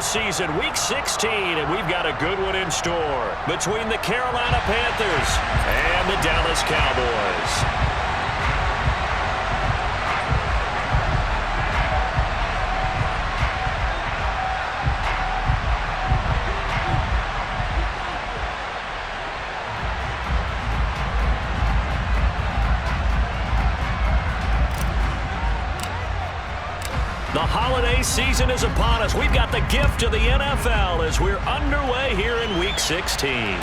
season, Week 16, and we've got a good one in store between the Carolina Panthers and the Dallas Cowboys. The holiday season is upon us. We've got the gift of the NFL as we're underway here in Week 16.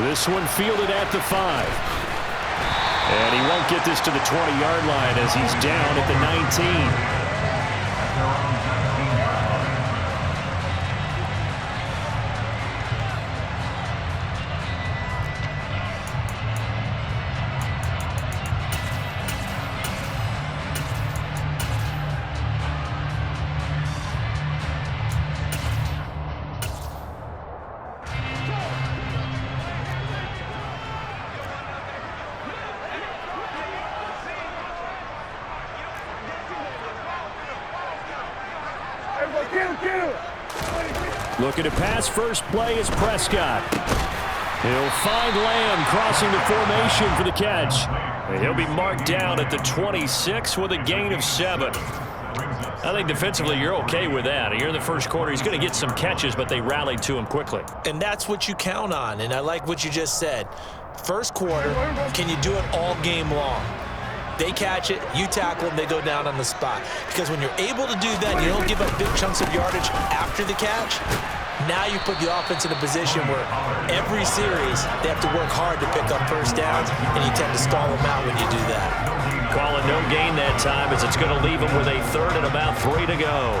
This one fielded at the 5. And he won't get this to the 20-yard line as he's down at the 19. Looking to pass first play is Prescott. He'll find Lamb crossing the formation for the catch. And he'll be marked down at the 26 with a gain of 7. I think defensively you're okay with that. Here in the first quarter, he's going to get some catches, but they rallied to him quickly. And that's what you count on, and I like what you just said. First quarter, can you do it all game long? They catch it, you tackle them, they go down on the spot. Because when you're able to do that, you don't give up big chunks of yardage after the catch. Now you put the offense in a position where every series they have to work hard to pick up first downs, and you tend to stall them out when you do that. Calling no gain that time as it's going to leave them with a 3rd and about 3 to go.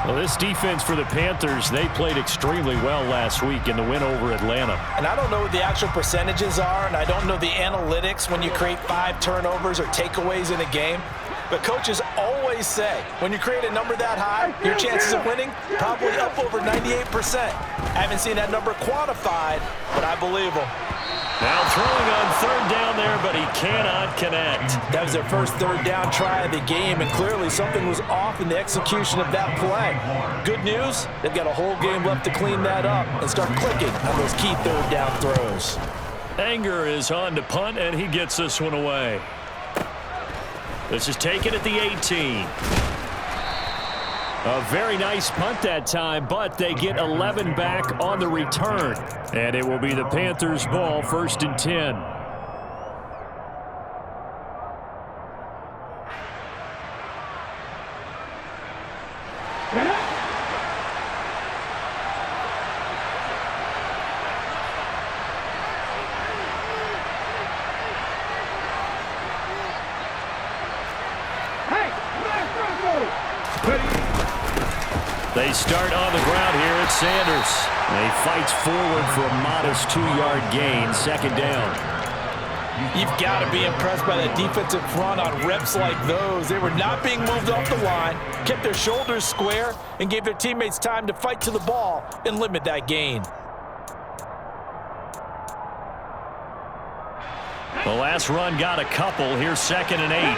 Well, this defense for the Panthers, they played extremely well last week in the win over Atlanta. And I don't know what the actual percentages are, and I don't know the analytics when you create 5 turnovers or takeaways in a game. But coaches always say, when you create a number that high, your chances of winning probably up over 98%. I haven't seen that number quantified, but I believe them. Now throwing on 3rd down there, but he cannot connect. That was their first 3rd down try of the game, and clearly something was off in the execution of that play. Good news, they've got a whole game left to clean that up and start clicking on those key 3rd down throws. Anger is on to punt, and he gets this one away. This is taken at the 18. A very nice punt that time, but they get 11 back on the return. And it will be the Panthers' ball, 1st and 10. They start on the ground here at Sanders. He fights forward for a modest 2-yard gain, 2nd down. You've got to be impressed by that defensive front on reps like those. They were not being moved off the line, kept their shoulders square, and gave their teammates time to fight to the ball and limit that gain. The last run got a couple. Here's 2nd and 8.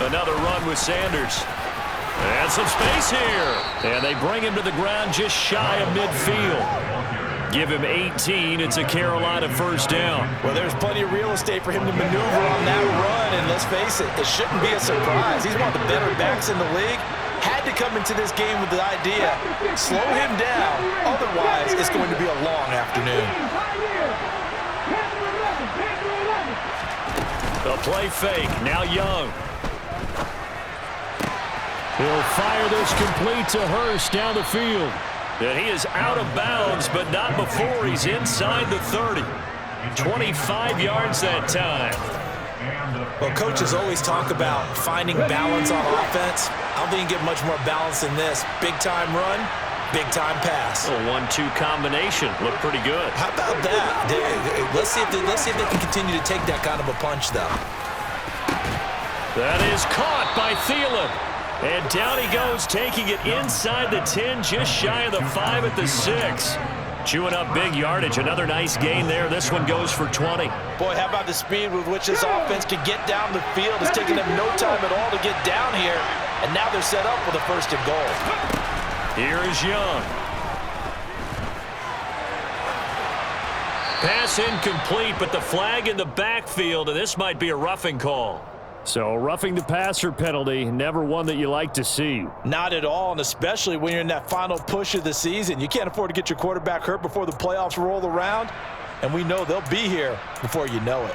Another run with Sanders. And some space here. And they bring him to the ground just shy of midfield. Give him 18. It's a Carolina 1st down. Well, there's plenty of real estate for him to maneuver on that run. And let's face it shouldn't be a surprise. He's one of the better backs in the league. Had to come into this game with the idea, slow him down. Otherwise, it's going to be a long afternoon. The play fake. Now Young. He'll fire this complete to Hurst down the field. And he is out of bounds, but not before he's inside the 30. 25 yards that time. Well, coaches always talk about finding balance on offense. I don't think you get much more balance than this. Big-time run, big-time pass. A 1-2 combination. Looked pretty good. How about that? Let's see if they can continue to take that kind of a punch, though. That is caught by Thielen. And down he goes, taking it inside the 10, just shy of the 5 at the 6. Chewing up big yardage. Another nice gain there. This one goes for 20. Boy, how about the speed with which this offense can get down the field? It's taking them no time at all to get down here. And now they're set up with a 1st and goal. Here is Young. Pass incomplete, but the flag in the backfield, and this might be a roughing call. So roughing the passer penalty, never one that you like to see. Not at all, and especially when you're in that final push of the season. You can't afford to get your quarterback hurt before the playoffs roll around, and we know they'll be here before you know it.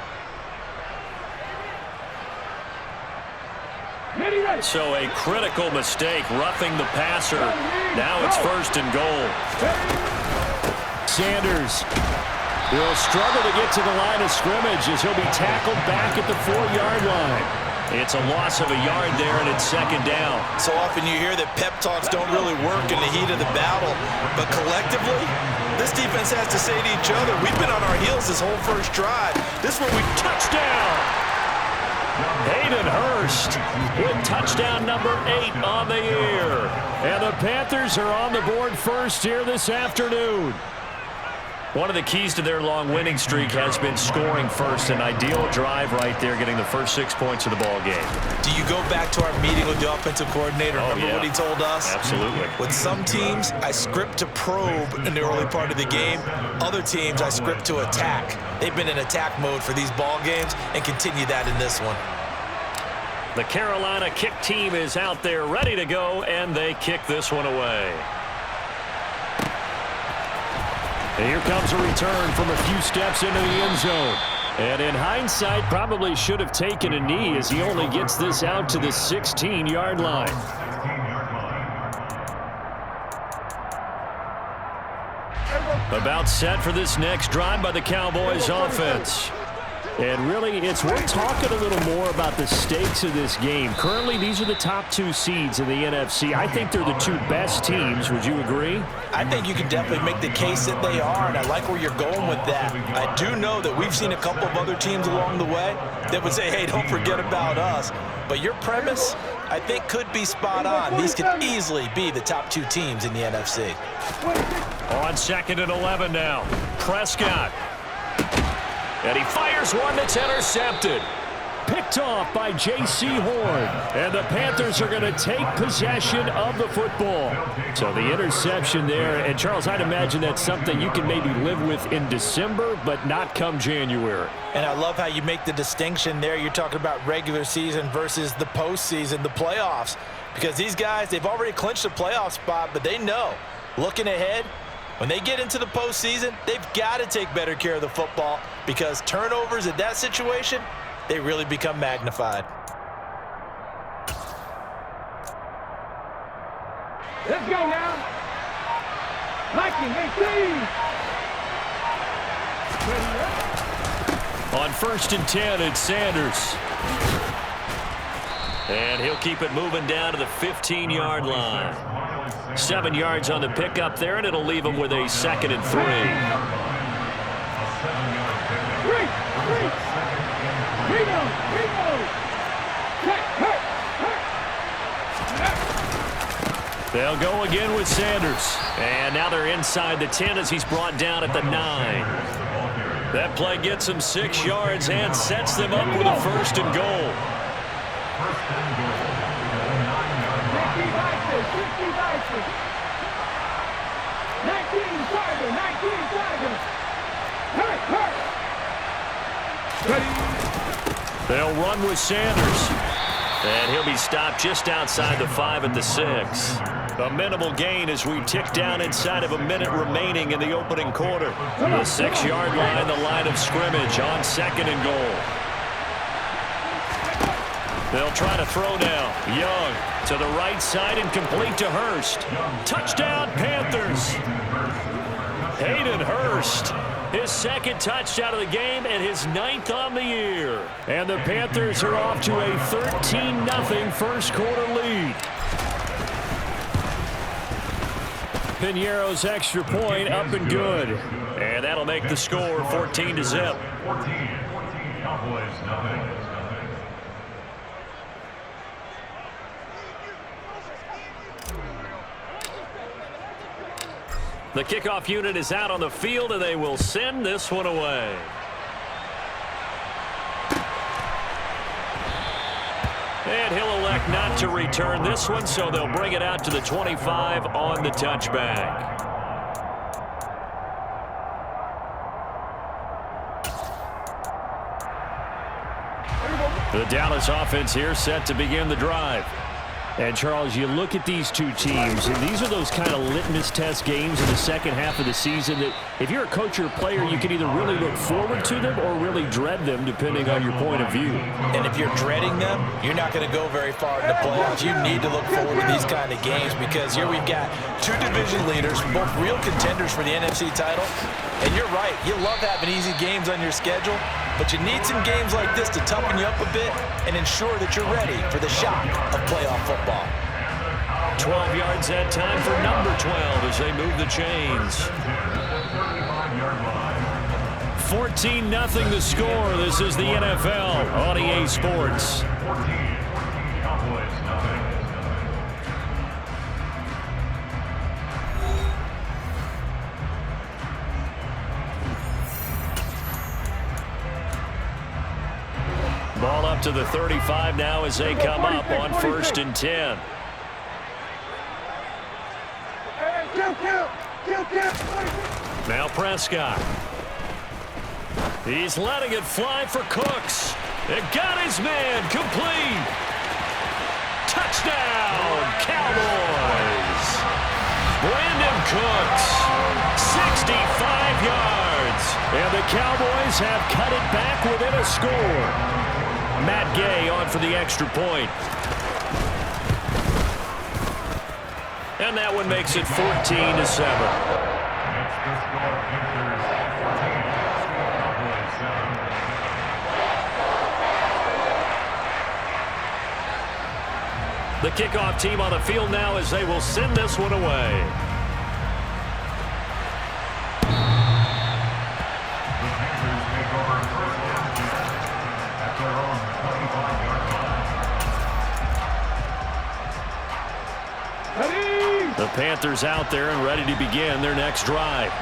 So a critical mistake, roughing the passer. Now it's 1st and goal. Sanders will struggle to get to the line of scrimmage as he'll be tackled back at the 4-yard line. It's a loss of a yard there, and it's 2nd down. So often you hear that pep talks don't really work in the heat of the battle, but collectively, this defense has to say to each other, we've been on our heels this whole first drive. This is where we touchdown. Hayden Hurst with touchdown number 8 on the year. And the Panthers are on the board first here this afternoon. One of the keys to their long winning streak has been scoring first. An ideal drive right there, getting the first 6 points of the ball game. Do you go back to our meeting with the offensive coordinator? Remember what he told us? Absolutely. With some teams, I script to probe in the early part of the game. Other teams, I script to attack. They've been in attack mode for these ball games and continue that in this one. The Carolina kick team is out there ready to go, and they kick this one away. And here comes a return from a few steps into the end zone. And in hindsight, probably should have taken a knee as he only gets this out to the 16-yard line. About set for this next drive by the Cowboys offense. And really, it's worth talking a little more about the stakes of this game. Currently, these are the top 2 seeds in the NFC. I think they're the 2 best teams. Would you agree? I think you can definitely make the case that they are, and I like where you're going with that. I do know that we've seen a couple of other teams along the way that would say, hey, don't forget about us. But your premise, I think, could be spot on. These could easily be the top 2 teams in the NFC. On 2nd and 11 now. Prescott. And he fires one that's intercepted. Picked off by J.C. Horn. And the Panthers are going to take possession of the football. So the interception there. And, Charles, I'd imagine that's something you can maybe live with in December, but not come January. And I love how you make the distinction there. You're talking about regular season versus the postseason, the playoffs. Because these guys, they've already clinched a playoff spot, but they know, looking ahead, when they get into the postseason, they've got to take better care of the football because turnovers in that situation, they really become magnified. Let's go now. Liking 18. On 1st and 10, it's Sanders. And he'll keep it moving down to the 15-yard line. 7 yards on the pickup there, and it'll leave him with a 2nd and 3. They'll go again with Sanders. And now they're inside the 10 as he's brought down at the 9. That play gets him 6 yards and sets them up with a 1st and goal. They'll run with Sanders. And he'll be stopped just outside the 5 at the 6. A minimal gain as we tick down inside of a minute remaining in the opening quarter. The 6-yard line, the line of scrimmage on 2nd and goal. They'll try to throw now. Young to the right side and complete to Hurst. Touchdown, Panthers. Hayden Hurst. His 2nd touchdown of the game and his 9th on the year. And the Panthers are off to a 13-0 first quarter lead. Piñeiro's extra point up and good. And that'll make the score 14-0. The kickoff unit is out on the field, and they will send this one away. And he'll elect not to return this one, so they'll bring it out to the 25 on the touchback. The Dallas offense here set to begin the drive. And, Charles, you look at these two teams, and these are those kind of litmus test games in the second half of the season that if you're a coach or a player, you can either really look forward to them or really dread them, depending on your point of view. And if you're dreading them, you're not going to go very far in the playoffs. You need to look forward to these kind of games because here we've got two division leaders, both real contenders for the NFC title. And you're right, you love having easy games on your schedule, but you need some games like this to toughen you up a bit and ensure that you're ready for the shock of playoff football. 12 yards that time for number 12 as they move the chains. 14-0 the score. This is the NFL on EA Sports. Ball up to the 35 now as they come up on 1st and 10. Now Prescott. He's letting it fly for Cooks. It got his man complete. Touchdown, Cowboys. Brandon Cooks, 65 yards. And the Cowboys have cut it back within a score. Matt Gay on for the extra point. And that one makes it 14-7. The kickoff team on the field now as they will send this one away. The Panthers out there and ready to begin their next drive.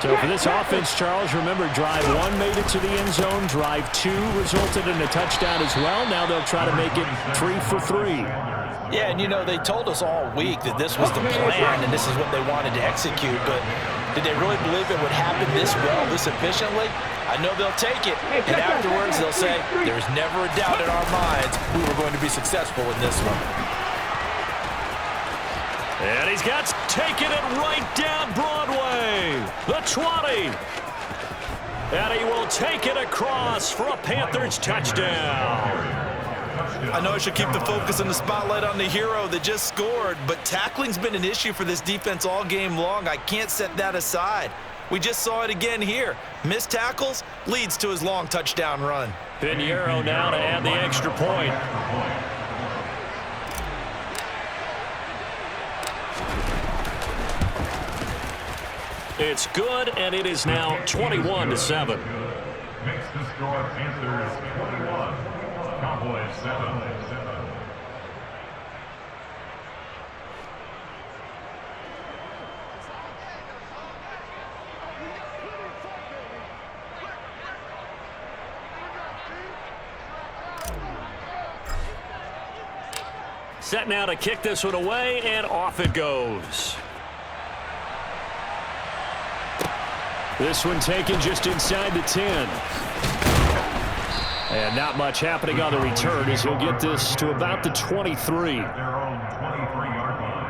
So for this offense, Charles, remember drive 1 made it to the end zone. Drive 2 resulted in a touchdown as well. Now they'll try to make it 3 for 3. Yeah, and you know, they told us all week that this was the plan and this is what they wanted to execute, but did they really believe it would happen this well, this efficiently? I know they'll take it, and afterwards they'll say, there's never a doubt in our minds we were going to be successful in this one. And he's got taken it right down Broadway. The 20. And he will take it across for a Panthers touchdown. I know I should keep the focus and the spotlight on the hero that just scored, but tackling's been an issue for this defense all game long. I can't set that aside. We just saw it again here. Missed tackles leads to his long touchdown run. Pinheiro now to add the extra point. It's good, and it is now 21-7. Makes the score Panthers 21, Cowboys 7. Set now to kick this one away, and off it goes. This one taken just inside the 10. And not much happening on the return as he'll get this to about the 23. Their own 23-yard line.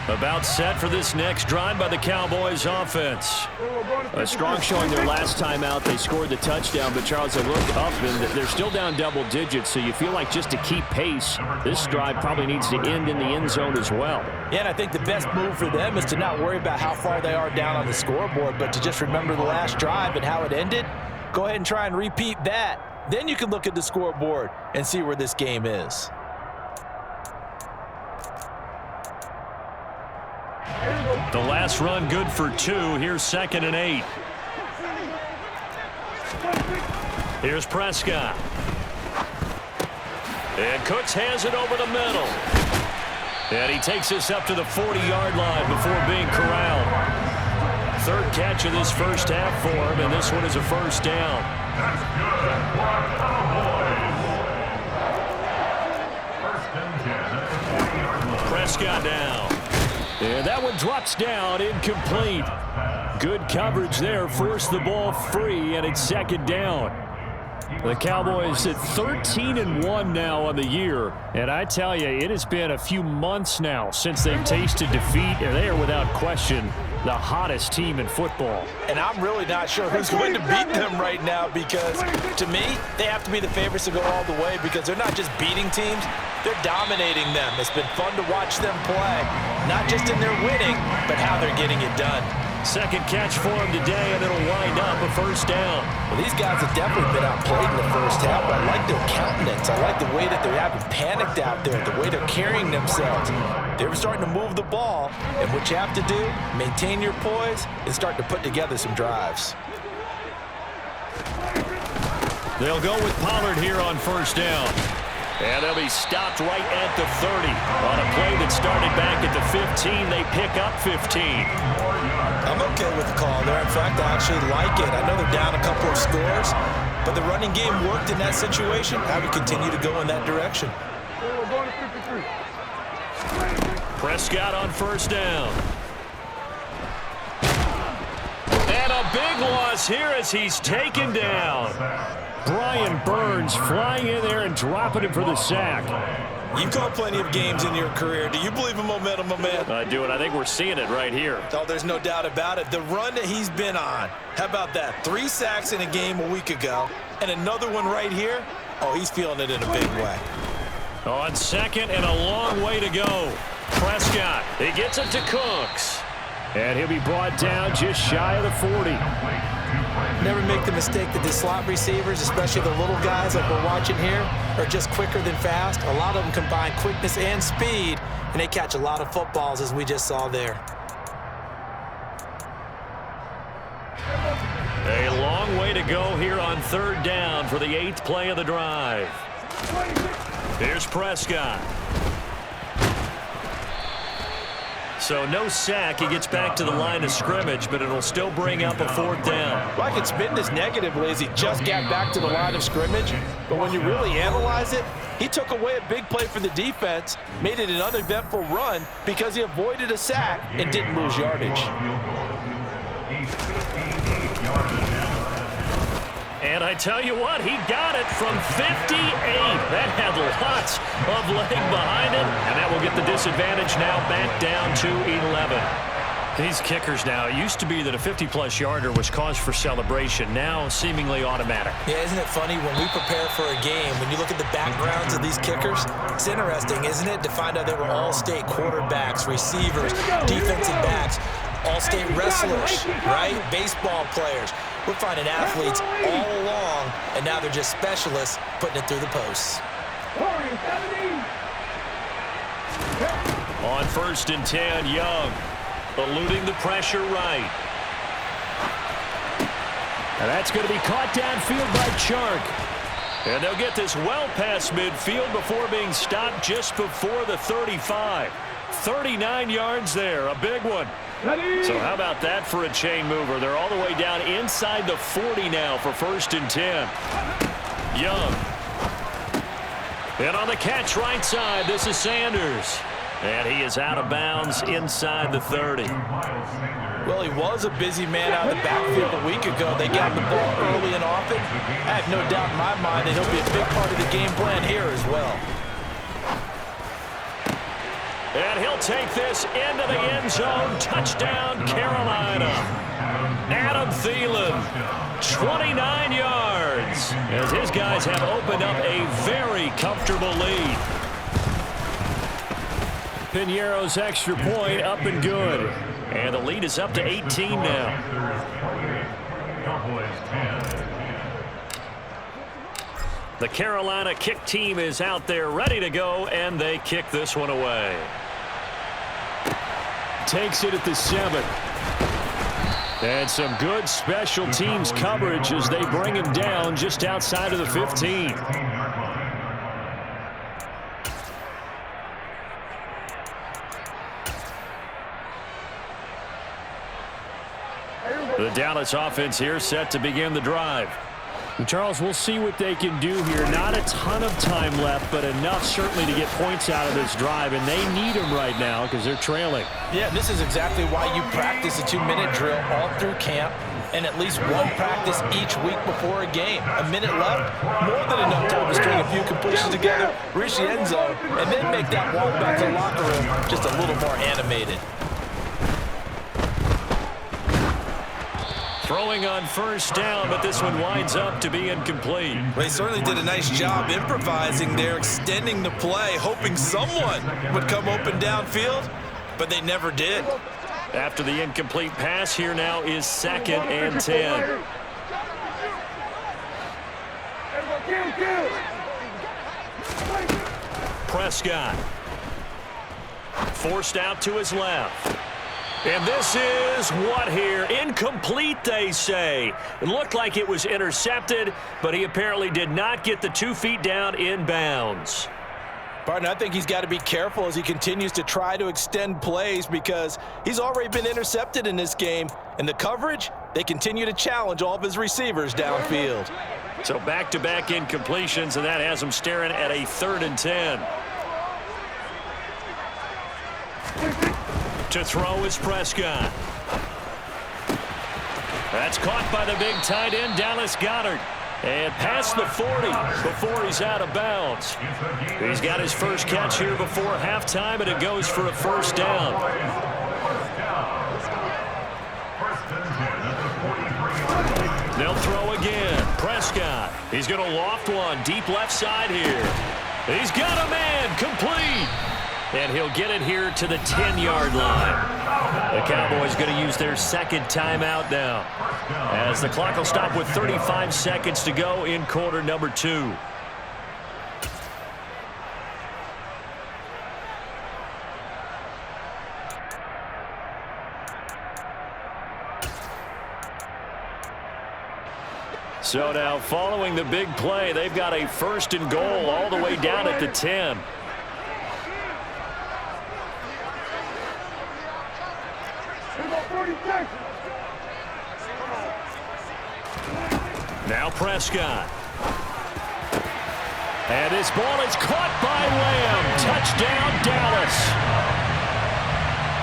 About set for this next drive by the Cowboys offense. A strong showing their last time out. They scored the touchdown, but Charles, they look up and they're still down double digits, so you feel like just to keep pace, this drive probably needs to end in the end zone as well. Yeah, and I think the best move for them is to not worry about how far they are down on the scoreboard, but to just remember the last drive and how it ended. Go ahead and try and repeat that. Then you can look at the scoreboard and see where this game is. The last run good for 2. Here's 2nd and 8. Here's Prescott. And Cooks has it over the middle. And he takes this up to the 40-yard line before being corralled. Third catch of this first half for him, and this one is a first down. That's good. First and 10 at the 40-yard line. Prescott down. And that one drops down, incomplete. Good coverage there, forced the ball free, and it's second down. The Cowboys at 13-1 now on the year. And I tell you, it has been a few months now since they've tasted defeat, and they are without question the hottest team in football. And I'm really not sure who's going to beat them right now because, to me, they have to be the favorites to go all the way because they're not just beating teams, they're dominating them. It's been fun to watch them play, not just in their winning, but how they're getting it done. Second catch for him today, and it'll wind up a first down. Well, these guys have definitely been outplayed in the first half, but I like their countenance. I like the way that they haven't panicked out there, the way they're carrying themselves. They're starting to move the ball, and what you have to do, maintain your poise and start to put together some drives. They'll go with Pollard here on first down. And they'll be stopped right at the 30. On a play that started back at the 15, they pick up 15. I'm okay with the call there. In fact, I actually like it. I know they're down a couple of scores, but the running game worked in that situation. I would continue to go in that direction. Prescott on first down. And a big loss here as he's taken down. Brian Burns flying in there and dropping him for the sack. You've called plenty of games in your career. Do you believe in momentum, my man? I do, and I think we're seeing it right here. Oh, there's no doubt about it. The run that he's been on, how about that? 3 sacks in a game a week ago, and another one right here. Oh, he's feeling it in a big way. On second and a long way to go. Prescott, he gets it to Cooks. And he'll be brought down just shy of the 40. Never make the mistake that the slot receivers, especially the little guys like we're watching here, are just quicker than fast. A lot of them combine quickness and speed, and they catch a lot of footballs, as we just saw there. A long way to go here on third down for the 8th play of the drive. Here's Prescott. So no sack. He gets back to the line of scrimmage, but it'll still bring up a 4th down. Well, I can spin this negatively as he just got back to the line of scrimmage, but when you really analyze it, he took away a big play for the defense, made it an uneventful run because he avoided a sack and didn't lose yardage. And I tell you what, he got it from 58. That had lots of leg behind it, and that will get the disadvantage now back down to 11. These kickers now, it used to be that a 50-plus yarder was cause for celebration, now seemingly automatic. Yeah, isn't it funny when we prepare for a game, when you look at the backgrounds of these kickers, it's interesting, isn't it, to find out they were all-state quarterbacks, receivers, defensive backs, all-state wrestlers, right? Baseball players. We're finding athletes all along, and now they're just specialists putting it through the posts. On first and 10, Young eluding the pressure right. And that's going to be caught downfield by Chark. And they'll get this well past midfield before being stopped just before the 35. 39 yards there, a big one. So how about that for a chain mover? They're all the way down inside the 40 now for first and 10. Young. And on the catch right side, this is Sanders. And he is out of bounds inside the 30. Well, he was a busy man out of the backfield a week ago. They got the ball early and often. I have no doubt in my mind that he'll be a big part of the game plan here as well. And he'll take this into the end zone. Touchdown, Carolina. Adam Thielen, 29 yards, as his guys have opened up a very comfortable lead. Piñeiro's extra point up and good. And the lead is up to 18 now. The Carolina kick team is out there ready to go, and they kick this one away. Takes it at the 7. And some good special teams coverage as they bring him down just outside of the 15. The Dallas offense here set to begin the drive. Charles, we'll see what they can do here. Not a ton of time left, but enough certainly to get points out of this drive, and they need them right now because they're trailing. Yeah, this is exactly why you practice a 2-minute drill all through camp and at least one practice each week before a game. A minute left, more than enough time to string a few completions together, reach the end zone, and then make that walk back to the locker room just a little more animated. Throwing on first down, but this one winds up to be incomplete. They certainly did a nice job improvising there, extending the play, hoping someone would come open downfield, but they never did. After the incomplete pass, here now is 2nd and 10. Prescott. Forced out to his left. And this is what here? Incomplete, they say. It looked like it was intercepted, but he apparently did not get the 2 feet down in bounds. Partner, I think he's got to be careful as he continues to try to extend plays because he's already been intercepted in this game. And the coverage, they continue to challenge all of his receivers downfield. So back-to-back incompletions, and that has him staring at a 3rd and 10. To throw is Prescott. That's caught by the big tight end, Dallas Goedert. And past the 40 before he's out of bounds. He's got his first catch here before halftime, and it goes for a first down. They'll throw again. Prescott. He's going to loft one deep left side here. He's got a man. Complete. And he'll get it here to the 10-yard line. The Cowboys going to use their 2nd timeout now, as the clock will stop with 35 seconds to go in quarter number 2. So now following the big play, they've got a 1st and goal all the way down at the 10. Now Prescott. And this ball is caught by Lamb. Touchdown, Dallas.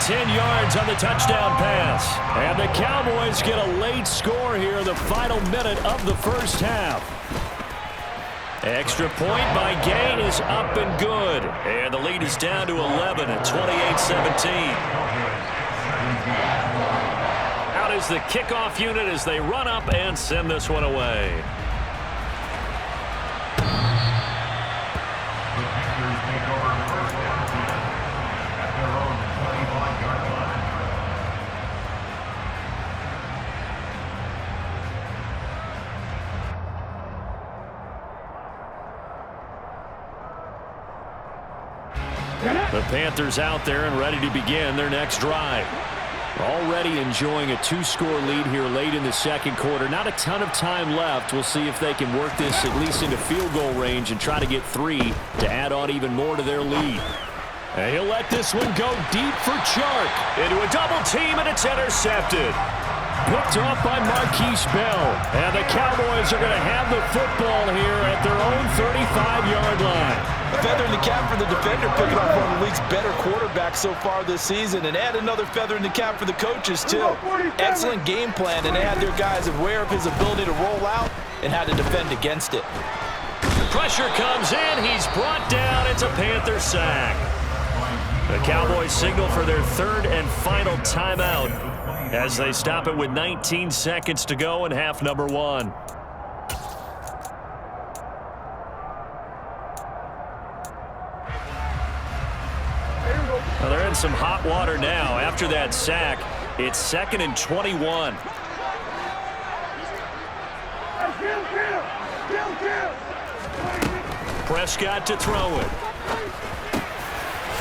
10 yards on the touchdown pass. And the Cowboys get a late score here in the final minute of the first half. Extra point by Gain is up and good. And the lead is down to 11 at 28-17. Out is the kickoff unit as they run up and send this one away. The Panthers out there and ready to begin their next drive. Already enjoying a 2-score lead here late in the 2nd quarter. Not a ton of time left. We'll see if they can work this at least into field goal range and try to get 3 to add on even more to their lead. And he'll let this one go deep for Chark. Into a double team, and it's intercepted. Picked off by Marquise Bell. And the Cowboys are going to have the football here at their own 35-yard line. A feather in the cap for the defender, picking off one of the league's better quarterbacks so far this season, and add another feather in the cap for the coaches, too. Excellent game plan, and they had their guys aware of his ability to roll out and how to defend against it. Pressure comes in. He's brought down. It's a Panther sack. The Cowboys signal for their 3rd and final timeout as they stop it with 19 seconds to go in half number 1. Well, they're in some hot water now. After that sack, it's 2nd and 21. Prescott to throw it.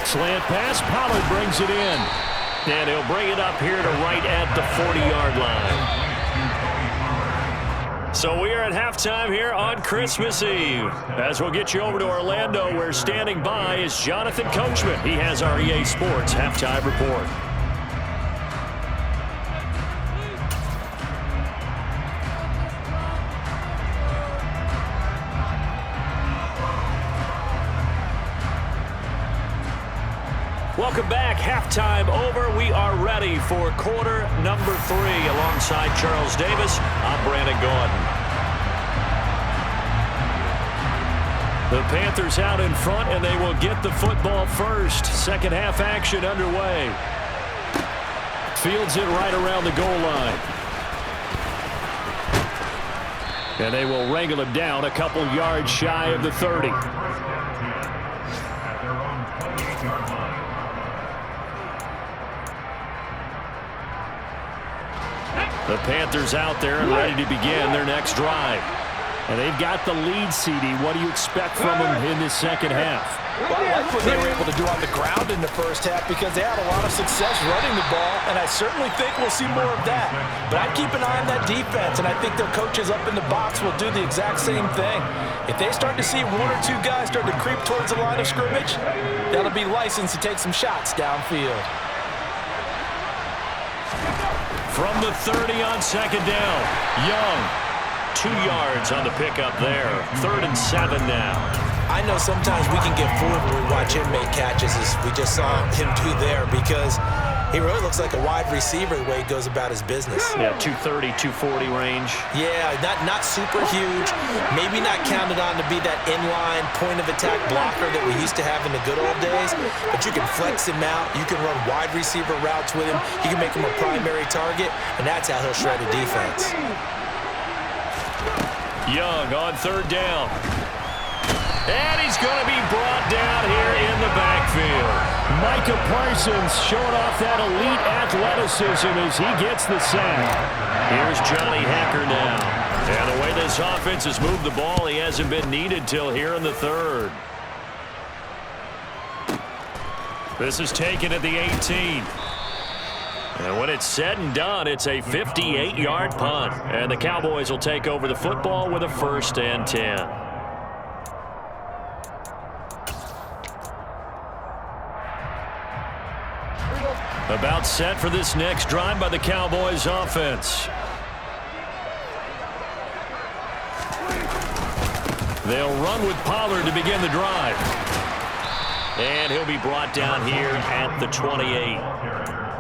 Slant pass, Pollard brings it in. And he'll bring it up here to right at the 40-yard line. So we are at halftime here on Christmas Eve. As we'll get you over to Orlando, where standing by is Jonathan Coachman. He has our EA Sports halftime report. Welcome back. Halftime over. We are ready for quarter number 3. Alongside Charles Davis, I'm Brandon Gaudin. The Panthers out in front, and they will get the football first. Second half action underway. Fields it right around the goal line. And they will wrangle him down a couple yards shy of the 30. At their own 28-yard line. The Panthers out there and ready to begin their next drive. And they've got the lead, CD. What do you expect from them in this second half? Well, I like what they were able to do on the ground in the first half because they had a lot of success running the ball, and I certainly think we'll see more of that. But I'd keep an eye on that defense, and I think their coaches up in the box will do the exact same thing. If they start to see 1 or 2 guys start to creep towards the line of scrimmage, that'll be licensed to take some shots downfield. From the 30 on second down, Young. 2 yards on the pickup there. 3rd and 7 now. I know sometimes we can get fooled when we watch him make catches, as we just saw him do there, because he really looks like a wide receiver the way he goes about his business. Yeah, 230, 240 range. Yeah, not super huge. Maybe not counted on to be that inline point-of-attack blocker that we used to have in the good old days, but you can flex him out. You can run wide receiver routes with him. You can make him a primary target, and that's how he'll shred a defense. Young on 3rd down. And he's going to be brought down here in the backfield. Micah Parsons showing off that elite athleticism as he gets the sack. Here's Johnny Hekker now. And the way this offense has moved the ball, he hasn't been needed till here in the 3rd. This is taken at the 18. And when it's said and done, it's a 58-yard punt. And the Cowboys will take over the football with a 1st and 10. About set for this next drive by the Cowboys offense. They'll run with Pollard to begin the drive. And he'll be brought down here at the 28.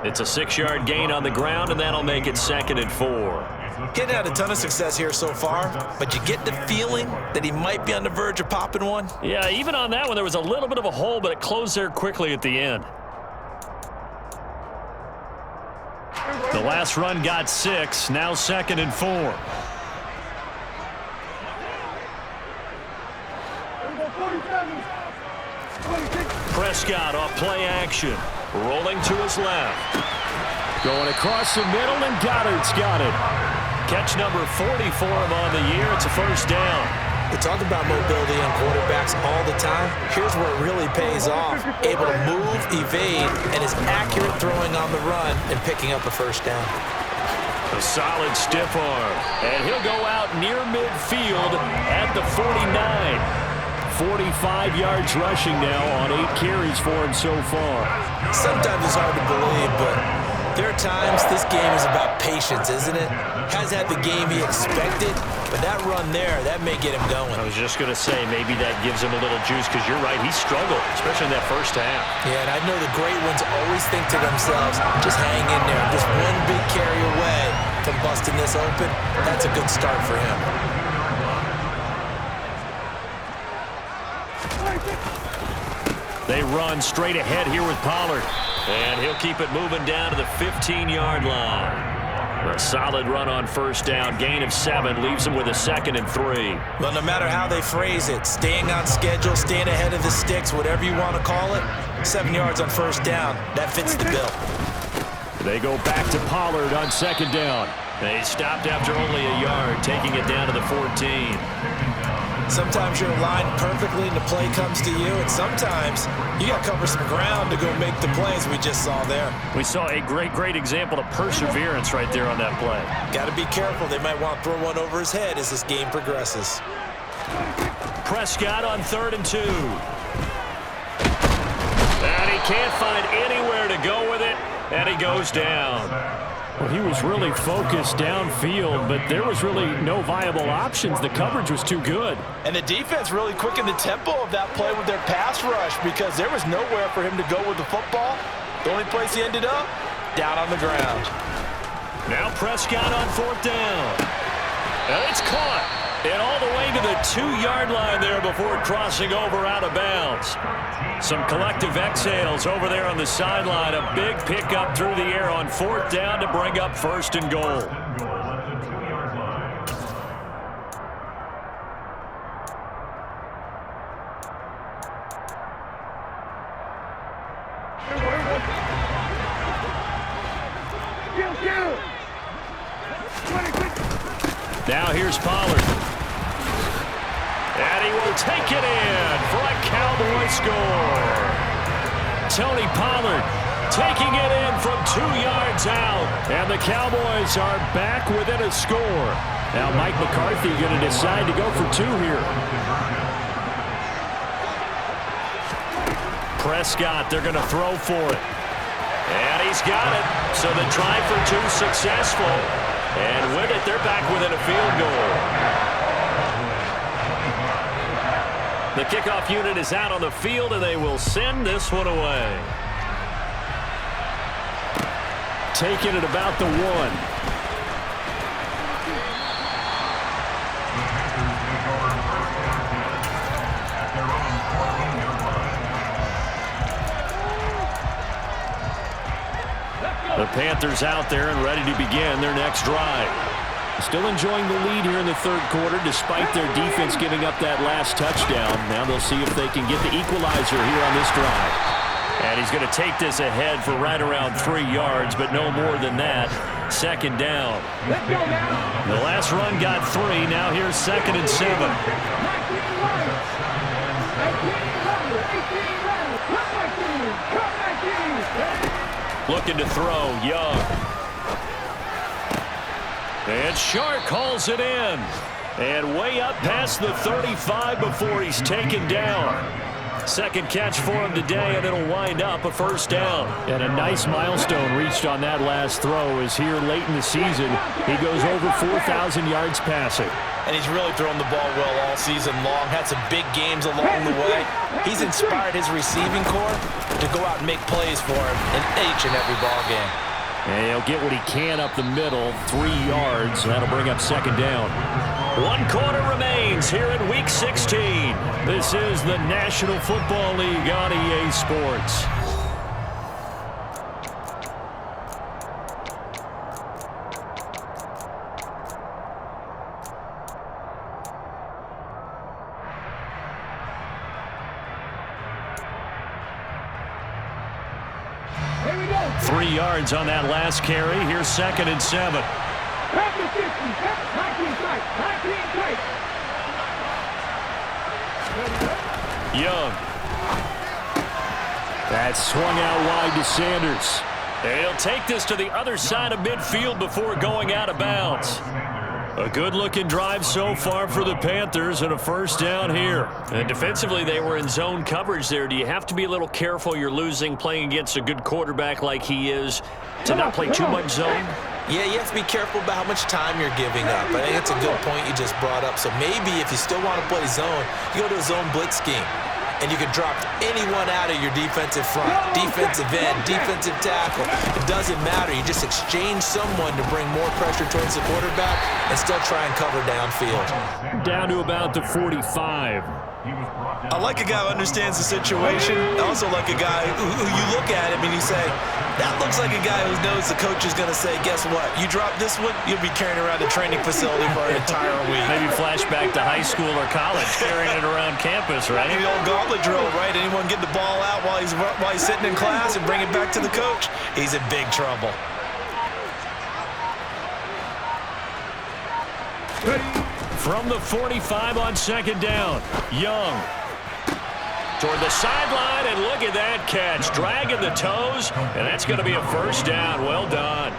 It's a 6-yard gain on the ground, and that'll make it 2nd and 4. Getting had a ton of success here so far, but you get the feeling that he might be on the verge of popping one. Yeah, even on that one, there was a little bit of a hole, but it closed there quickly at the end. The last run got 6, now 2nd and 4. Prescott off play action. Rolling to his left. Going across the middle, and Goddard's got it. Catch number 40 for him on the year. It's a 1st down. We talk about mobility on quarterbacks all the time. Here's where it really pays off. Able to move, evade, and is accurate throwing on the run and picking up a 1st down. A solid stiff arm. And he'll go out near midfield at the 49. 45 yards rushing now on 8 carries for him so far. Sometimes it's hard to believe, but there are times this game is about patience, isn't it? Hasn't had the game he expected, but that run there, that may get him going. I was just going to say, maybe that gives him a little juice, because you're right, he struggled, especially in that 1st half. Yeah, and I know the great ones always think to themselves, just hang in there. Just one big carry away from busting this open. That's a good start for him. They run straight ahead here with Pollard. And he'll keep it moving down to the 15-yard line. A solid run on 1st down. Gain of 7 leaves him with a 2nd and 3. Well, no matter how they phrase it, staying on schedule, staying ahead of the sticks, whatever you want to call it, 7 yards on 1st down. That fits the bill. They go back to Pollard on 2nd down. They stopped after only a yard, taking it down to the 14. Sometimes you're aligned perfectly and the play comes to you, and sometimes you got to cover some ground to go make the plays we just saw there. We saw a great example of perseverance right there on that play. Got to be careful. They might want to throw one over his head as this game progresses. Prescott on 3rd and 2. And he can't find anywhere to go with it, and he goes down. Well, he was really focused downfield, but there was really no viable options. The coverage was too good. And the defense really quickened the tempo of that play with their pass rush because there was nowhere for him to go with the football. The only place he ended up, down on the ground. Now Prescott on 4th down. And it's caught. And all the way to the 2-yard line there before crossing over out of bounds. Some collective exhales over there on the sideline. A big pickup through the air on 4th down to bring up 1st and goal. Now here's Pollard. And he will take it in for a Cowboy score. Tony Pollard taking it in from 2 yards out. And the Cowboys are back within a score. Now Mike McCarthy going to decide to go for 2 here. Prescott, they're going to throw for it. And he's got it. So the try for 2 successful. And with it, they're back within a field goal. The kickoff unit is out on the field, and they will send this one away. Taking it about the 1. The Panthers out there and ready to begin their next drive. Still enjoying the lead here in the 3rd quarter despite their defense giving up that last touchdown. Now they'll see if they can get the equalizer here on this drive. And he's going to take this ahead for right around 3 yards, but no more than that. 2nd down. Let's go now. The last run got 3. Now here's 2nd and 7. 19 runners. 18 runners. 18 runners. Come 19. Come 19. Looking to throw, Young. And Shark hauls it in. And way up past the 35 before he's taken down. 2nd catch for him today, and it'll wind up a 1st down. And a nice milestone reached on that last throw is here late in the season. He goes over 4,000 yards passing. And he's really thrown the ball well all season long. Had some big games along the way. He's inspired his receiving corps to go out and make plays for him in each and every ball game. And he'll get what he can up the middle, 3 yards. That'll bring up 2nd down. 1 quarter remains here in Week 16. This is the National Football League on EA Sports. Here we go. 3 yards on that last carry. Here's 2nd and 7. Back to 50. 19 tight. 19 tight. Young. That swung out wide to Sanders. He'll take this to the other side of midfield before going out of bounds. A good-looking drive so far for the Panthers and a 1st down here. And defensively, they were in zone coverage there. Do you have to be a little careful you're losing playing against a good quarterback like he is to not play too much zone? Yeah, you have to be careful about how much time you're giving up. I think it's a good point you just brought up. So maybe if you still want to play zone, you go to a zone blitz scheme. And you can drop anyone out of your defensive front, defensive end, defensive tackle. It doesn't matter. You just exchange someone to bring more pressure towards the quarterback and still try and cover downfield. Down to about the 45. I like a guy who understands the situation. I also like a guy who you look at him and you say, that looks like a guy who knows the coach is going to say, guess what? You drop this one, you'll be carrying around the training facility for an entire week. Maybe flashback to high school or college, carrying it around campus, right? The old gauntlet drill, right? Anyone get the ball out while he's sitting in class and bring it back to the coach, he's in big trouble. From the 45 on second down, Young. Toward the sideline, and look at that catch. Dragging the toes, and that's going to be a first down. Well done.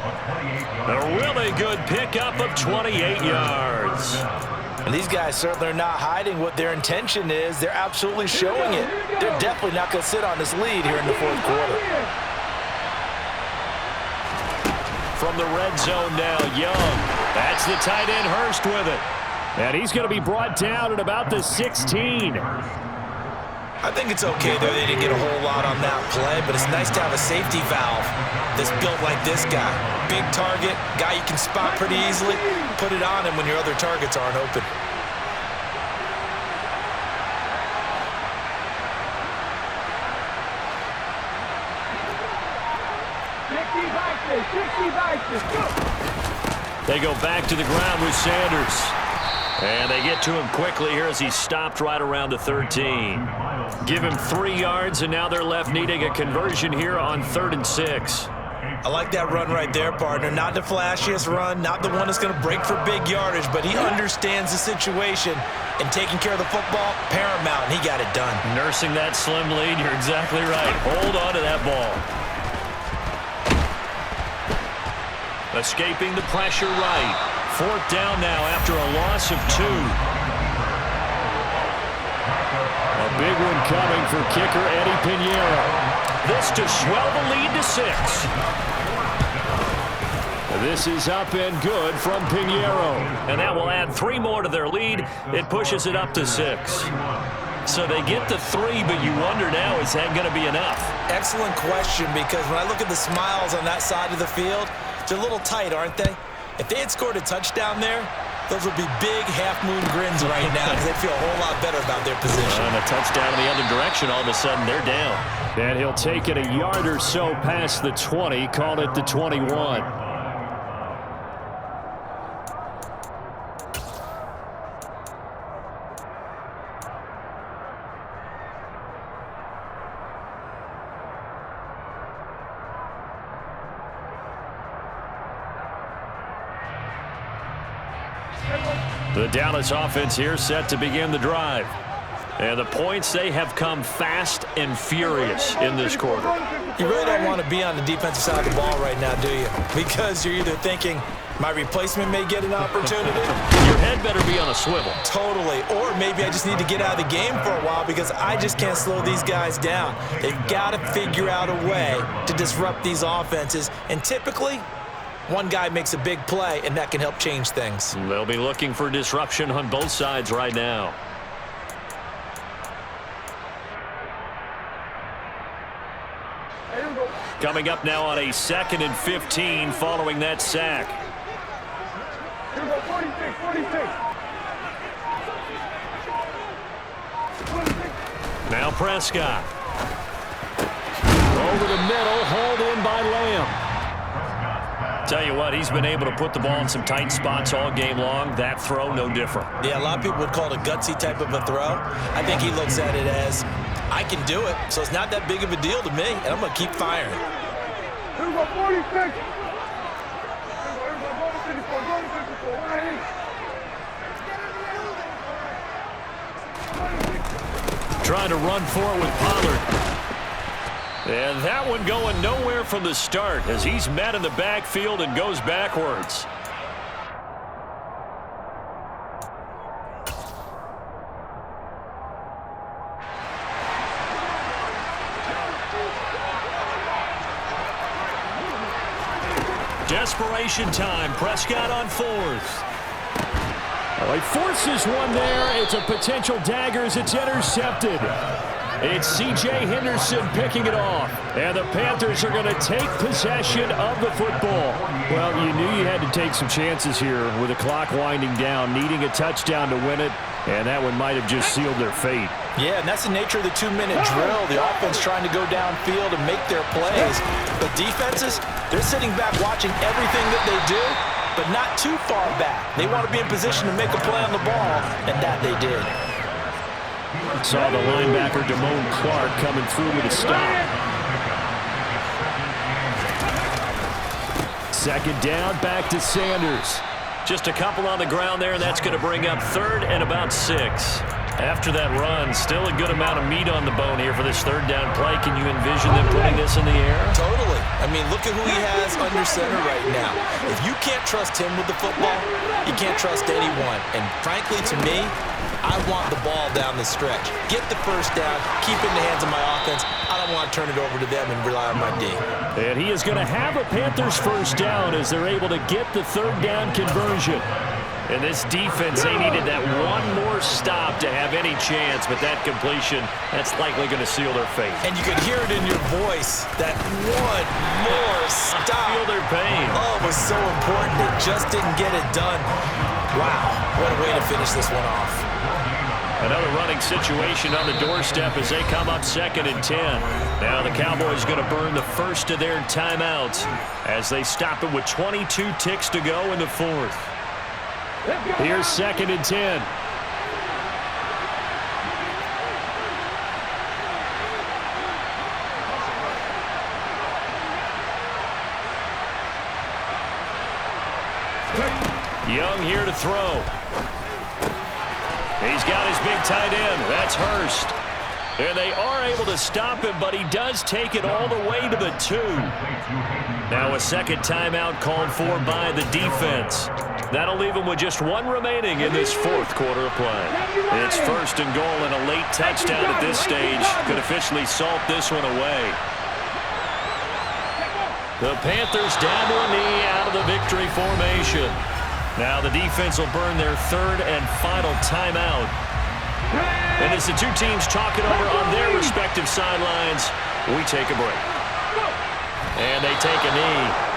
A really good pickup of 28 yards. And these guys certainly are not hiding what their intention is. They're absolutely showing it. They're definitely not going to sit on this lead here in the fourth quarter. From the red zone now, Young. That's the tight end, Hurst, with it. And he's going to be brought down at about the 16. I think it's okay, though. They didn't get a whole lot on that play, but it's nice to have a safety valve that's built like this guy. Big target, guy you can spot pretty easily. Put it on him when your other targets aren't open. They go back to the ground with Sanders. And they get to him quickly here as he stopped right around the 13. Give him 3 yards, and now they're left needing a conversion here on 3rd and 6. I like that run right there, partner. Not the flashiest run, not the one that's going to break for big yardage, but he understands the situation, and taking care of the football, paramount, and he got it done. Nursing that slim lead, you're exactly right. Hold on to that ball. Escaping the pressure right. 4th down now after a loss of 2. A big one coming for kicker Eddie Piñeiro. This to swell the lead to 6. This is up and good from Piñeiro. And that will add 3 more to their lead. It pushes it up to 6. So they get the 3, but you wonder now, is that going to be enough? Excellent question, because when I look at the smiles on that side of the field, they're a little tight, aren't they? If they had scored a touchdown there, those would be big half-moon grins right now because they'd feel a whole lot better about their position. And a touchdown in the other direction, all of a sudden they're down. And he'll take it a yard or so past the 20, call it the 21. The Dallas offense here set to begin the drive. And the points, they have come fast and furious in this quarter. You really don't want to be on the defensive side of the ball right now, do you? Because you're either thinking, my replacement may get an opportunity. Your head better be on a swivel. Totally. Or maybe I just need to get out of the game for a while because I just can't slow these guys down. They've got to figure out a way to disrupt these offenses. And typically, one guy makes a big play, and that can help change things. They'll be looking for disruption on both sides right now. Coming up now on a 2nd and 15 following that sack. Here we go, 46, 46. Now Prescott. Over the middle, hauled in by Lamb. Tell you what, he's been able to put the ball in some tight spots all game long. That throw, no different. Yeah, a lot of people would call it a gutsy type of a throw. I think he looks at it as, I can do it, so it's not that big of a deal to me, and I'm going to keep firing. Here we go, 46. Trying to run for it with Pollard. And that one going nowhere from the start as he's met in the backfield and goes backwards. Desperation time. Prescott on 4th. Oh, he forces one there. It's a potential dagger as it's intercepted. It's C.J. Henderson picking it off. And the Panthers are going to take possession of the football. Well, you knew you had to take some chances here with the clock winding down, needing a touchdown to win it, and that one might have just sealed their fate. Yeah, and that's the nature of the 2-minute drill. The offense trying to go downfield and make their plays. But defenses, they're sitting back watching everything that they do, but not too far back. They want to be in position to make a play on the ball, and that they did. Saw the linebacker Damone Clark coming through with a stop. 2nd down, back to Sanders. Just a couple on the ground there, and that's going to bring up third and about 6. After that run, still a good amount of meat on the bone here for this third down play. Can you envision them putting this in the air? Totally. I mean, look at who he has under center right now. If you can't trust him with the football, you can't trust anyone. And frankly, to me, I want the ball down the stretch. Get the first down, keep it in the hands of my offense. I don't want to turn it over to them and rely on my D. And he is going to have a Panthers first down as they're able to get the third down conversion. And this defense, they needed that one more stop to have any chance, but that completion, that's likely going to seal their fate. And you could hear it in your voice, that one more stop. Feel their pain. Oh, it was so important. It just didn't get it done. Wow, what a way to finish this one off. Another running situation on the doorstep as they come up 2nd and 10. Now the Cowboys going to burn the first of their timeouts as they stop it with 22 ticks to go in the 4th. Here's 2nd and 10. Young here to throw. He's got his big tight end. That's Hurst. And they are able to stop him, but he does take it all the way to the 2. Now a second timeout called for by the defense. That'll leave him with just one remaining in this 4th quarter of play. It's 1st and goal, and a late touchdown at this stage could officially salt this one away. The Panthers dabble a knee out of the victory formation. Now the defense will burn their 3rd and final timeout. And as the two teams talk it over on their respective sidelines, we take a break. And they take a knee.